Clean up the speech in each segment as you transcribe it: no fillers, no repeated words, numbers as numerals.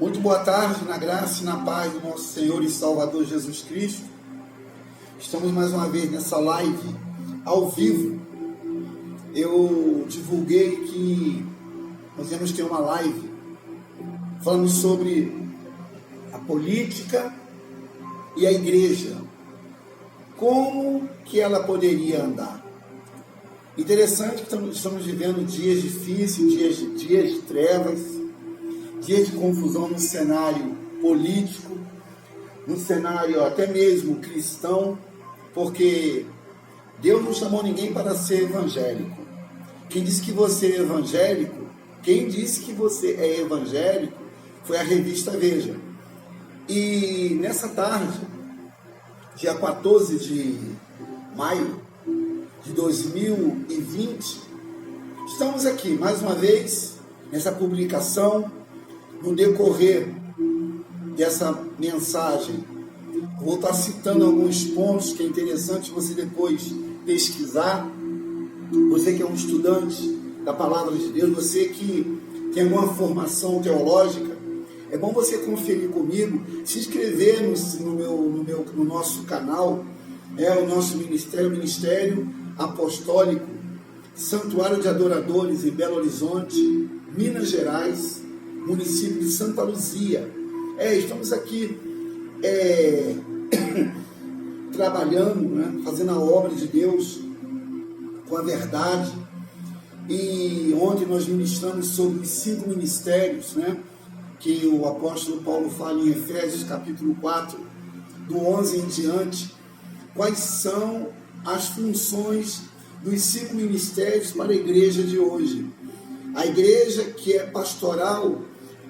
Muito boa tarde, na graça e na paz do nosso Senhor e Salvador Jesus Cristo. Estamos mais uma vez nessa live ao vivo. Eu divulguei que nós íamos ter uma live falando sobre a política e a igreja. Como que ela poderia andar? Interessante que estamos vivendo dias difíceis, dias de trevas, dias de confusão no cenário político, no cenário até mesmo cristão, porque Deus não chamou ninguém para ser evangélico. Quem disse que você é evangélico, foi a revista Veja. E nessa tarde, dia 14 de maio de 2020, estamos aqui mais uma vez nessa publicação. No decorrer dessa mensagem, vou estar citando alguns pontos que é interessante você depois pesquisar. Você que é um estudante da Palavra de Deus, você que tem alguma formação teológica, é bom você conferir comigo, se inscrever no nosso canal, o nosso ministério, o Ministério Apostólico Santuário de Adoradores em Belo Horizonte, Minas Gerais, município de Santa Luzia. Estamos aqui trabalhando, fazendo a obra de Deus com a verdade. E ontem nós ministramos sobre os 5 ministérios, que o apóstolo Paulo fala em Efésios capítulo 4, do 11 em diante. Quais são as funções dos 5 ministérios para a igreja de hoje? A igreja que é pastoral,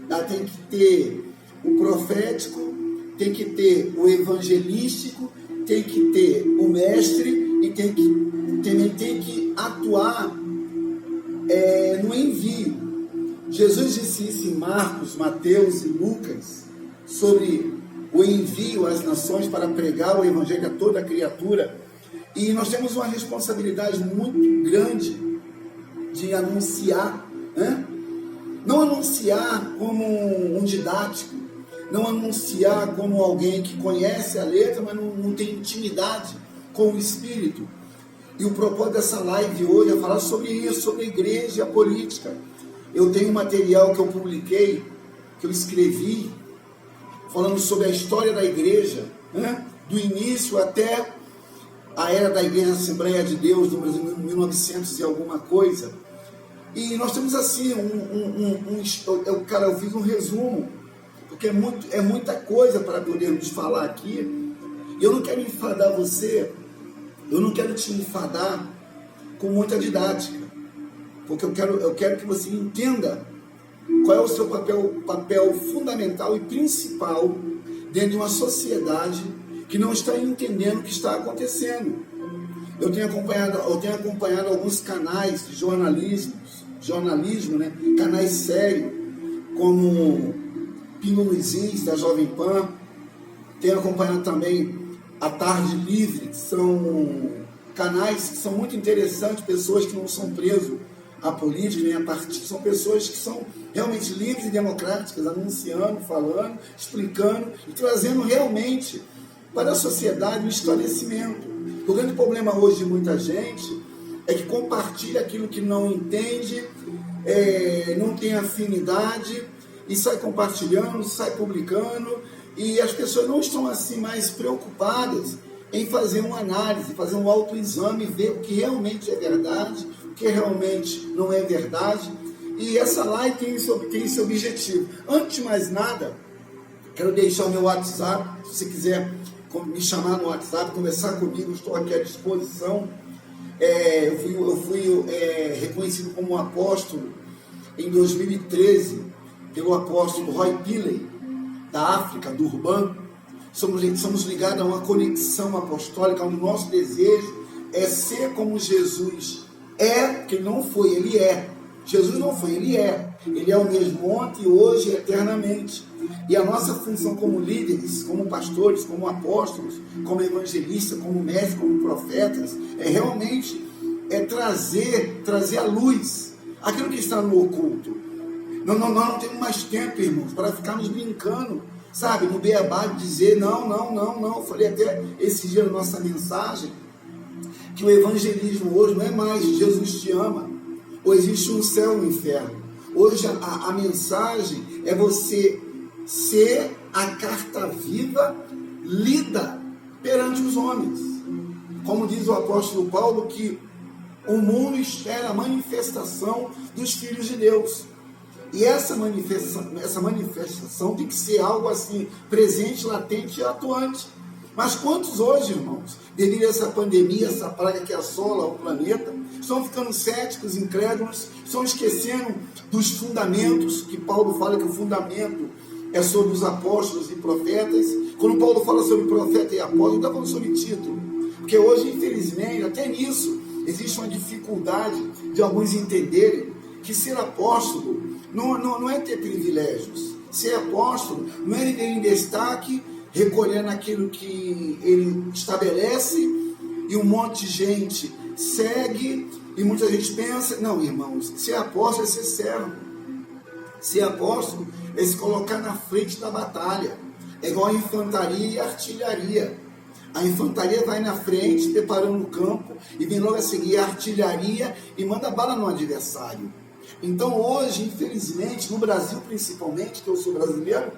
ela tem que ter o profético, tem que ter o evangelístico, tem que ter o mestre e também tem que atuar no envio. Jesus disse isso em Marcos, Mateus e Lucas sobre o envio às nações para pregar o evangelho a toda criatura. E nós temos uma responsabilidade muito grande de anunciar, não anunciar como um didático, não anunciar como alguém que conhece a letra, mas não tem intimidade com o Espírito. E o propósito dessa live hoje é falar sobre isso, sobre a igreja e a política. Eu tenho um material que eu publiquei, que eu escrevi, falando sobre a história da igreja, do início até a era da Igreja Assembleia de Deus, do Brasil, 1900 e alguma coisa. E nós temos assim, eu fiz um resumo, porque é muita coisa para podermos falar aqui. E eu não quero enfadar você, eu não quero te enfadar com muita didática, porque eu quero que você entenda qual é o seu papel fundamental e principal dentro de uma sociedade que não está entendendo o que está acontecendo. Eu tenho acompanhado alguns canais de jornalismo, canais sérios, como Pingo Luiz, da Jovem Pan. Tenho acompanhado também a Tarde Livre, que são canais que são muito interessantes, pessoas que não são presos à política nem a partido, são pessoas que são realmente livres e democráticas, anunciando, falando, explicando e trazendo realmente para a sociedade o esclarecimento. O grande problema hoje de muita gente é que compartilha aquilo que não entende, não tem afinidade, e sai compartilhando, sai publicando, e as pessoas não estão assim mais preocupadas em fazer uma análise, fazer um autoexame, ver o que realmente é verdade, o que realmente não é verdade. E essa live tem esse objetivo. Antes de mais nada, quero deixar o meu WhatsApp, se você quiser me chamar no WhatsApp, conversar comigo, estou aqui à disposição. Eu fui reconhecido como apóstolo em 2013 pelo apóstolo Roy Pilley, da África, do Urban. Somos ligados a uma conexão apostólica, onde o nosso desejo é ser como Jesus que ele não foi, ele é. Jesus não foi, ele é. Ele é o mesmo ontem, hoje e eternamente. E a nossa função como líderes, como pastores, como apóstolos, como evangelistas, como mestres, como profetas, é realmente trazer à luz aquilo que está no oculto. Nós não temos mais tempo, irmãos, para ficarmos brincando, sabe, no beabá de dizer não. Eu falei até esse dia na nossa mensagem, que o evangelismo hoje não é mais Jesus te ama, ou existe um céu e um inferno. Hoje a mensagem é você ser a carta viva lida perante os homens. Como diz o apóstolo Paulo, que o mundo espera a manifestação dos filhos de Deus. E essa manifestação tem que ser algo assim, presente, latente e atuante. Mas quantos hoje, irmãos, devido a essa pandemia, essa praga que assola o planeta, estão ficando céticos, incrédulos, estão esquecendo dos fundamentos, que Paulo fala que o fundamento é sobre os apóstolos e profetas. Quando Paulo fala sobre profeta e apóstolo, ele está falando sobre título. Porque hoje, infelizmente, até nisso, existe uma dificuldade de alguns entenderem que ser apóstolo não é ter privilégios. Ser apóstolo não é viver em destaque, recolhendo aquilo que ele estabelece, e um monte de gente segue, e muita gente pensa, não, irmãos, ser apóstolo é ser servo. Ser apóstolo é se colocar na frente da batalha. É igual a infantaria e a artilharia. A infantaria vai na frente, preparando o campo, e vem logo a seguir a artilharia e manda bala no adversário. Então hoje, infelizmente, no Brasil principalmente, que eu sou brasileiro,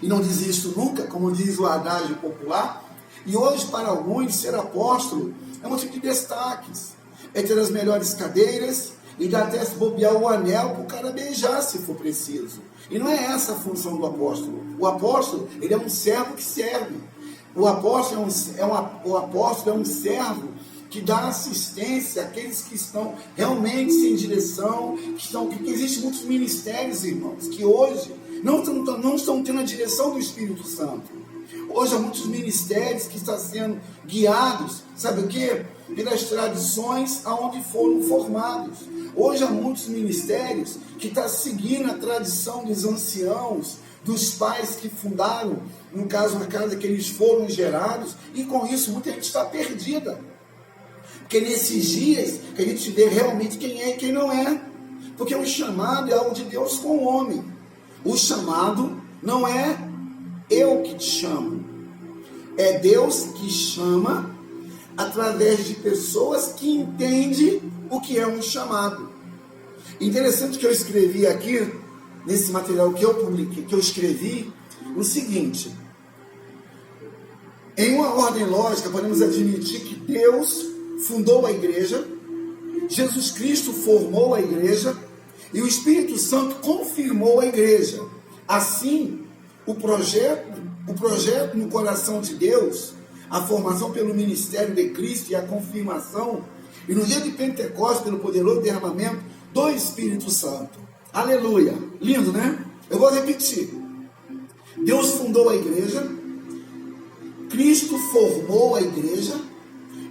e não desisto nunca, como diz o adágio popular, e hoje para alguns ser apóstolo é um tipo de destaques, é ter as melhores cadeiras e dá até se bobear o anel para o cara beijar se for preciso. E não é essa a função do apóstolo. O apóstolo, ele é um servo que serve. O apóstolo é um servo que dá assistência àqueles que estão realmente sem direção, que existem muitos ministérios, irmãos, que hoje não estão tendo a direção do Espírito Santo. Hoje há muitos ministérios que estão sendo guiados, sabe o quê? Pelas tradições aonde foram formados. Hoje há muitos ministérios que estão seguindo a tradição dos anciãos, dos pais que fundaram, no caso, a casa que eles foram gerados, e com isso muita gente está perdida. Porque nesses dias que a gente vê realmente quem é e quem não é. Porque o chamado é algo de Deus com o homem. O chamado não é eu que te chamo. É Deus que chama através de pessoas que entendem o que é um chamado. Interessante que eu escrevi aqui, nesse material que eu publiquei, que eu escrevi, o seguinte: em uma ordem lógica, podemos admitir que Deus fundou a igreja, Jesus Cristo formou a igreja e o Espírito Santo confirmou a igreja. Assim, o projeto no coração de Deus, a formação pelo ministério de Cristo e a confirmação, e no dia de Pentecostes, pelo poderoso derramamento do Espírito Santo. Aleluia! Lindo, né? Eu vou repetir. Deus fundou a igreja, Cristo formou a igreja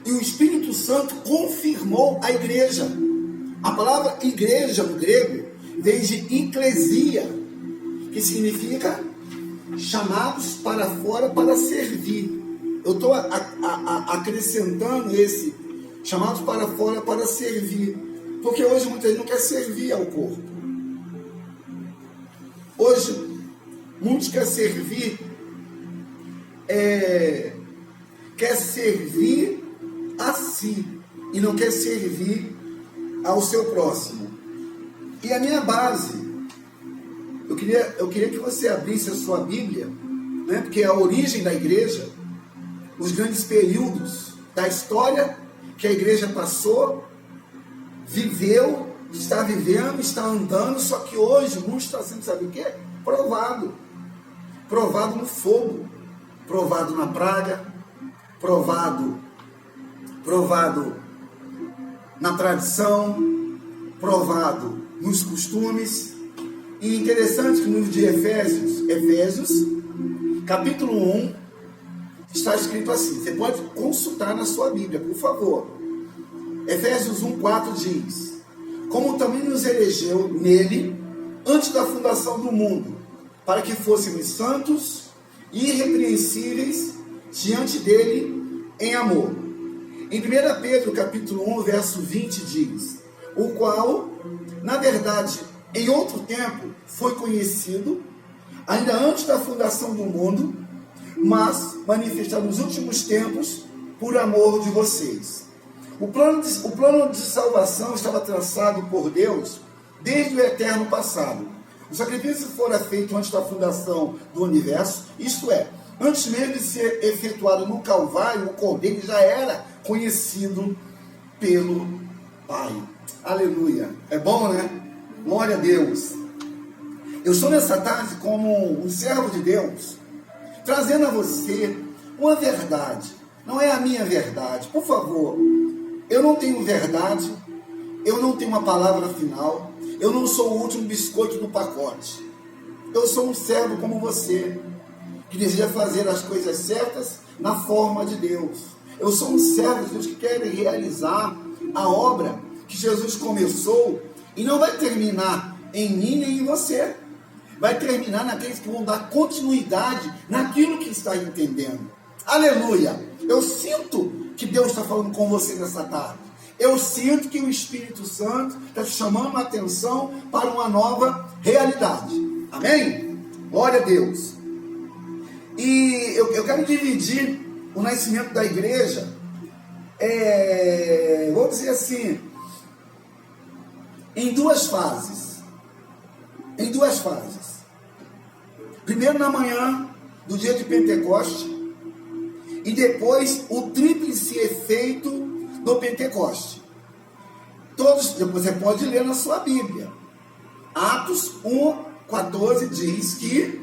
e o Espírito Santo confirmou a igreja. A palavra igreja no grego vem de eclesia, que significa chamados para fora para servir. Eu estou acrescentando esse chamados para fora para servir, porque hoje muita gente não quer servir ao corpo. Hoje muitos querem servir a si e não quer servir ao seu próximo. E a minha base, eu queria que você abrisse a sua Bíblia, né, porque é a origem da igreja, os grandes períodos da história que a igreja passou, viveu, está vivendo, está andando, só que hoje o mundo está sendo, sabe o quê? Provado no fogo, provado na praga, provado na tradição, provado nos costumes. E interessante que no livro de Efésios, capítulo 1, está escrito assim, você pode consultar na sua Bíblia, por favor. Efésios 1:4 diz: como também nos elegeu nele, antes da fundação do mundo, para que fôssemos santos e irrepreensíveis diante dele em amor. Em 1 Pedro capítulo 1, verso 20 diz: o qual, na verdade, em outro tempo foi conhecido, ainda antes da fundação do mundo, mas manifestado nos últimos tempos por amor de vocês. O plano de salvação estava traçado por Deus desde o eterno passado. O sacrifício fora feito antes da fundação do universo, isto é, antes mesmo de ser efetuado no Calvário, o Cordeiro já era conhecido pelo Pai. Aleluia. É bom, né? Glória a Deus. Eu estou nessa tarde como um servo de Deus, trazendo a você uma verdade. Não é a minha verdade. Por favor, eu não tenho verdade, eu não tenho uma palavra final, eu não sou o último biscoito do pacote. Eu sou um servo como você, que deseja fazer as coisas certas na forma de Deus. Eu sou um servo de Deus que quer realizar a obra que Jesus começou e não vai terminar em mim nem em você. Vai terminar naqueles que vão dar continuidade naquilo que está entendendo. Aleluia! Eu sinto que Deus está falando com você nessa tarde. Eu sinto que o Espírito Santo está te chamando a atenção para uma nova realidade. Amém? Glória a Deus. E eu quero dividir o nascimento da igreja, vou dizer assim, em duas fases. Em duas fases. Primeiro na manhã do dia de Pentecoste, e depois o tríplice efeito do Pentecoste. Depois você pode ler na sua Bíblia. Atos 1:14 diz que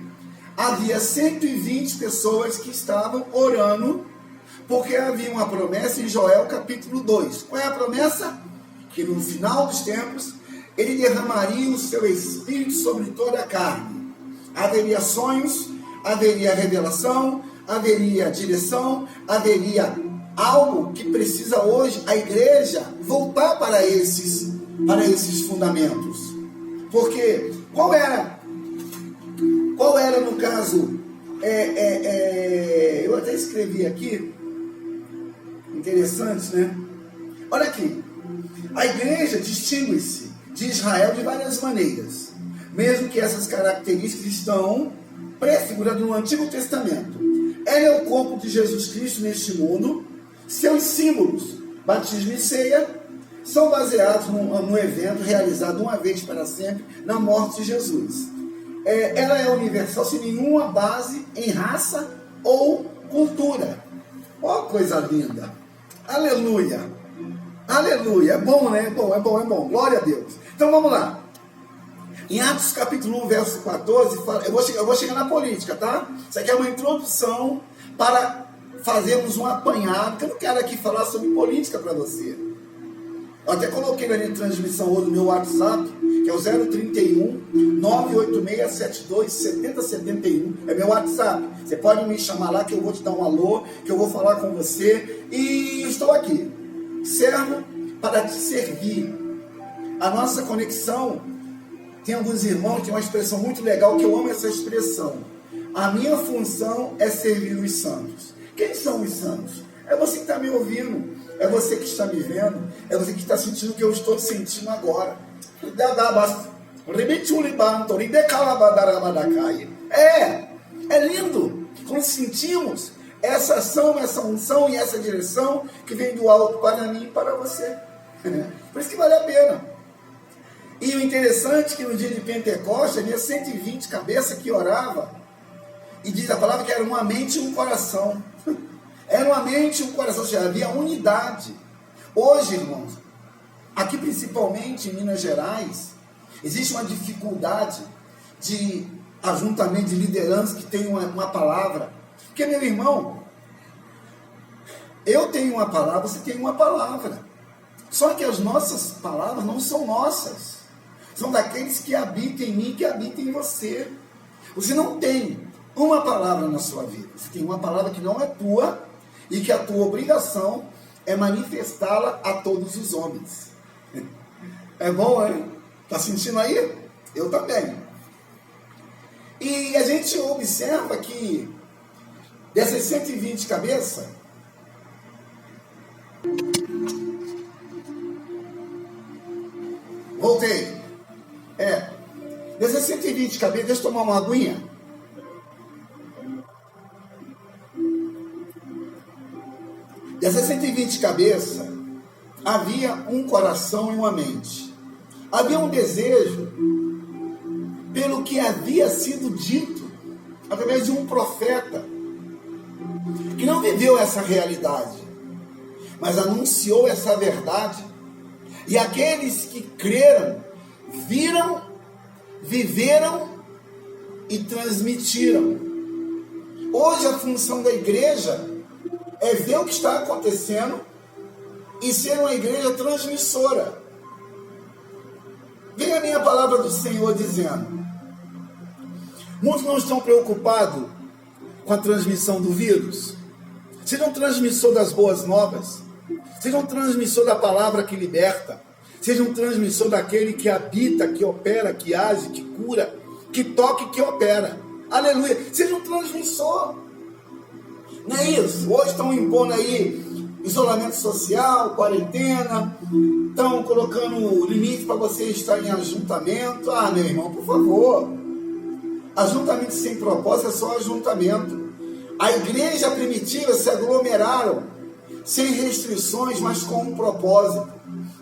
havia 120 pessoas que estavam orando, porque havia uma promessa em Joel capítulo 2. Qual é a promessa? Que no final dos tempos, ele derramaria o seu Espírito sobre toda a carne. Haveria sonhos, haveria revelação, haveria direção, haveria algo que precisa hoje a igreja voltar para esses fundamentos. Porque qual era no caso, eu até escrevi aqui, interessante, né? Olha aqui, a igreja distingue-se de Israel de várias maneiras, mesmo que essas características estão prefiguradas no Antigo Testamento. Ela é o corpo de Jesus Cristo neste mundo. Seus símbolos, batismo e ceia, são baseados no evento realizado uma vez para sempre na morte de Jesus. Ela é universal, sem nenhuma base em raça ou cultura. Ó, coisa linda! Aleluia! Aleluia! É bom, né? É bom. Glória a Deus. Então vamos lá. Em Atos capítulo 1, verso 14, eu vou chegar na política, tá? Isso aqui é uma introdução para fazermos um apanhado, que eu não quero aqui falar sobre política para você. Eu até coloquei ali na transmissão hoje no meu WhatsApp, que é o 031 986 72 7071. É meu WhatsApp. Você pode me chamar lá que eu vou te dar um alô, que eu vou falar com você. E estou aqui, servo para te servir. A nossa conexão, tem alguns irmãos que tem uma expressão muito legal, que eu amo essa expressão. A minha função é servir os santos. Quem são os santos? É você que está me ouvindo, é você que está me vendo, é você que está sentindo o que eu estou sentindo agora. É lindo quando sentimos essa ação, essa unção e essa direção que vem do alto para mim e para você. Por isso que vale a pena. E o interessante é que no dia de Pentecostes havia 120 cabeças que orava, e diz a palavra que era uma mente e um coração. Era uma mente e um coração, ou seja, havia unidade. Hoje, irmãos, aqui principalmente em Minas Gerais, existe uma dificuldade de ajuntamento de liderança que tem uma palavra. Porque, meu irmão, eu tenho uma palavra, você tem uma palavra. Só que as nossas palavras não são nossas. São daqueles que habitam em mim, que habitam em você. Você não tem uma palavra na sua vida. Você tem uma palavra que não é tua e que a tua obrigação é manifestá-la a todos os homens. É bom, hein? Está sentindo aí? Eu também. E a gente observa que dessas 120 cabeças, voltei. Dessas 120 cabeças, deixa eu tomar uma aguinha. Dessas 120 cabeças, havia um coração e uma mente. Havia um desejo pelo que havia sido dito através de um profeta que não viveu essa realidade, mas anunciou essa verdade. E aqueles que creram, viram, viveram e transmitiram. Hoje a função da igreja é ver o que está acontecendo e ser uma igreja transmissora. Vem a minha palavra do Senhor dizendo: muitos não estão preocupados com a transmissão do vírus. Seja um transmissor das boas novas, seja um transmissor da palavra que liberta, seja um transmissor daquele que habita, que opera, que age, que cura, que toca e que opera. Aleluia! Seja um transmissor. Não é isso? Hoje estão impondo aí isolamento social, quarentena, estão colocando limite para você estar em ajuntamento. Ah, meu irmão, por favor. Ajuntamento sem propósito é só ajuntamento. A igreja primitiva se aglomeraram sem restrições, mas com um propósito.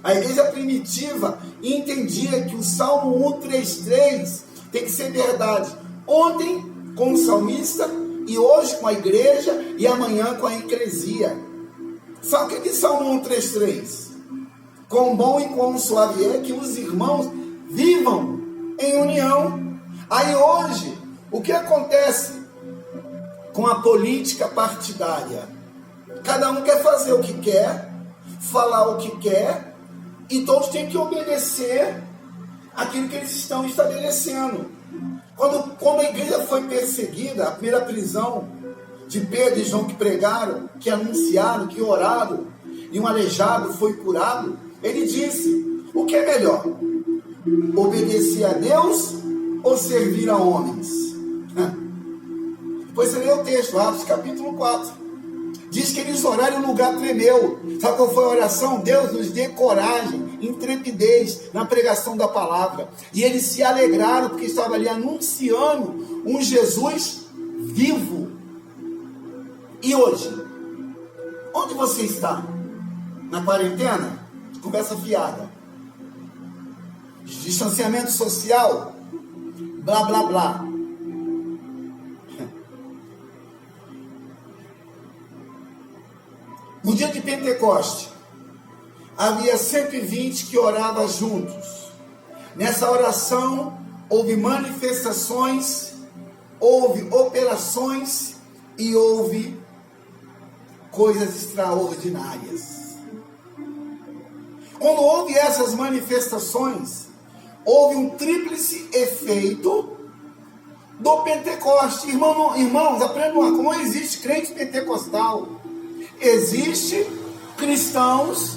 A igreja primitiva entendia que o Salmo 133 tem que ser verdade. Ontem com o salmista, e hoje com a igreja, e amanhã com a eclesia. Sabe o que é Salmo 133? Quão bom e quão suave é que os irmãos vivam em união. Aí hoje, o que acontece com a política partidária? Cada um quer fazer o que quer, falar o que quer, e todos têm que obedecer aquilo que eles estão estabelecendo. Quando a igreja foi perseguida, a primeira prisão de Pedro e João que pregaram, que anunciaram, que oraram, e um aleijado foi curado, ele disse: o que é melhor? Obedecer a Deus ou servir a homens? Depois você lê o texto, Atos capítulo 4. Diz que eles oraram e o lugar tremeu. Sabe qual foi a oração? Deus nos dê coragem, intrepidez na pregação da palavra. E eles se alegraram porque estavam ali anunciando um Jesus vivo. E hoje? Onde você está? Na quarentena? Conversa fiada. Distanciamento social? Blá, blá, blá. No dia de Pentecoste, havia 120 que oravam juntos. Nessa oração, houve manifestações, houve operações e houve coisas extraordinárias. Quando houve essas manifestações, houve um tríplice efeito do Pentecoste. Irmãos, aprendam como não existe crente pentecostal. Existe cristãos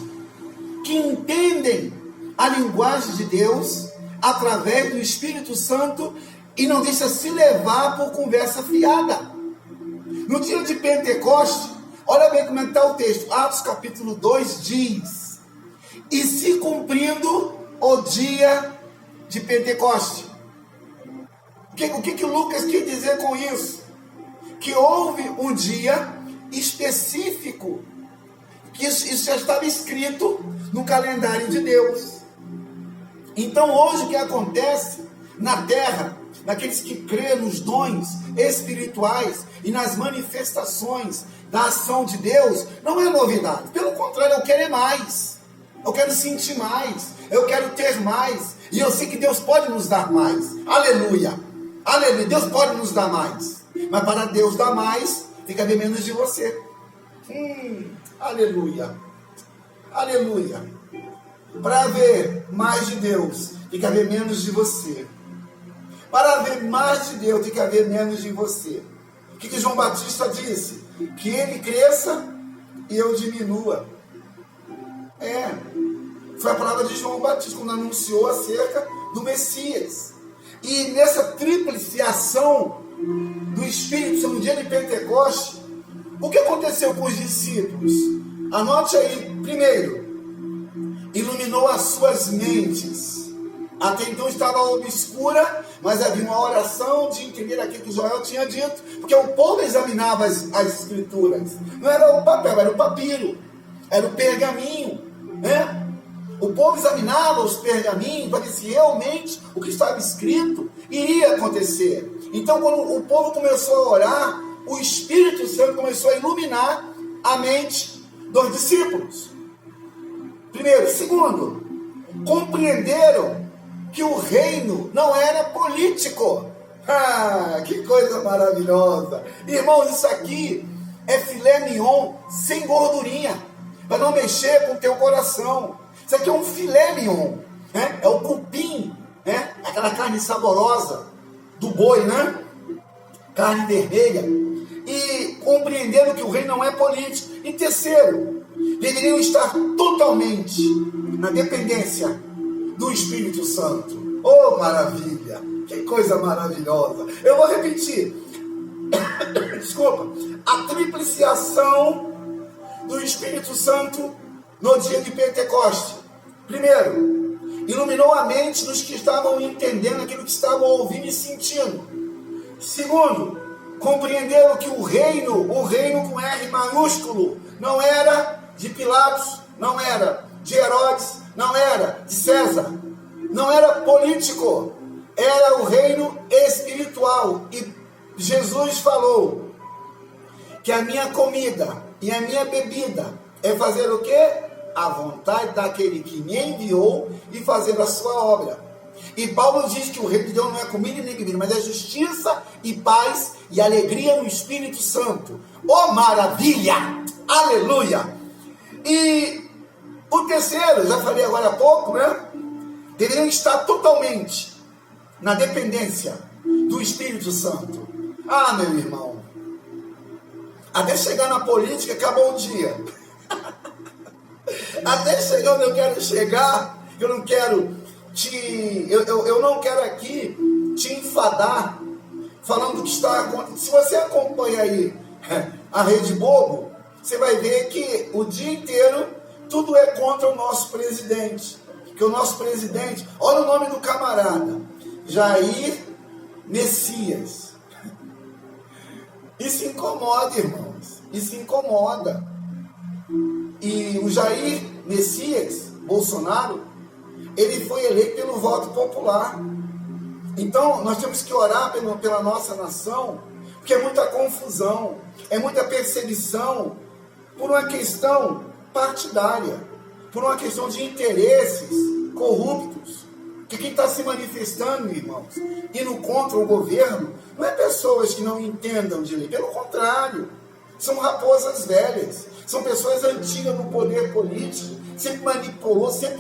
que entendem a linguagem de Deus através do Espírito Santo e não deixa se levar por conversa fiada. No dia de Pentecoste, olha bem como é que está o texto. Atos capítulo 2 diz: e se cumprindo o dia de Pentecoste. O que Lucas quer dizer com isso? Que houve um dia específico, que isso já estava escrito no calendário de Deus. Então hoje o que acontece na terra, naqueles que crêem nos dons espirituais e nas manifestações da ação de Deus, não é novidade. Pelo contrário, eu quero mais, eu quero sentir mais, eu quero ter mais, e eu sei que Deus pode nos dar mais. Aleluia, aleluia, Deus pode nos dar mais, mas para Deus dar mais, tem que haver menos de você. Aleluia. Aleluia. Para haver mais de Deus, tem que haver menos de você. Para haver mais de Deus, tem que haver menos de você. O que João Batista disse? Que ele cresça e eu diminua. Foi a palavra de João Batista quando anunciou acerca do Messias. E nessa tríplice ação do Espírito no dia de Pentecoste, o que aconteceu com os discípulos? Anote aí. Primeiro, iluminou as suas mentes. Até então estava obscura, mas havia uma oração de entender aquilo que Joel tinha dito, porque o povo examinava as escrituras. Não era o papel, era o papiro, era o pergaminho, né? O povo examinava os pergaminhos para ver se realmente o que estava escrito iria acontecer. Então, quando o povo começou a orar, o Espírito Santo começou a iluminar a mente dos discípulos. Primeiro. Segundo, compreenderam que o reino não era político. Ah, que coisa maravilhosa! Irmãos, isso aqui é filé mignon sem gordurinha, para não mexer com o teu coração. Isso aqui é um filé mignon, né? É o cupim, né? Aquela carne saborosa do boi, né? Carne vermelha. E compreenderam que o reino não é político. E terceiro, deveriam estar totalmente na dependência do Espírito Santo. Oh, maravilha! Que coisa maravilhosa! Eu vou repetir. Desculpa. A tripliciação do Espírito Santo no dia de Pentecoste. Primeiro, iluminou a mente dos que estavam entendendo aquilo que estavam ouvindo e sentindo. Segundo, compreenderam que o reino com R maiúsculo, não era de Pilatos, não era de Herodes, não era de César, não era político, era o reino espiritual. E Jesus falou que a minha comida e a minha bebida é fazer o quê? A vontade daquele que me enviou e fazer a sua obra. E Paulo diz que o reino de Deus não é comida nem bebida, mas é justiça e paz e alegria no Espírito Santo. Oh, maravilha! Aleluia! E o terceiro, já falei agora há pouco, né? Deveriam estar totalmente na dependência do Espírito Santo. Ah, meu irmão, até chegar na política acabou o dia. Até chegar onde eu quero chegar, eu não quero eu não quero aqui te enfadar falando do que está acontecendo. Se você acompanha aí a Rede Bobo, você vai ver que o dia inteiro tudo é contra o nosso presidente. Que o nosso presidente, olha o nome do camarada, Jair Messias. Isso incomoda, irmãos. Isso incomoda. E o Jair Messias, Bolsonaro, ele foi eleito pelo voto popular. Então, nós temos que orar pela nossa nação, porque é muita confusão, é muita perseguição, por uma questão partidária, por uma questão de interesses corruptos. Que quem está se manifestando, irmãos, indo contra o governo, não é pessoas que não entendam de lei, pelo contrário, são raposas velhas, são pessoas antigas no poder político, sempre manipulou, sempre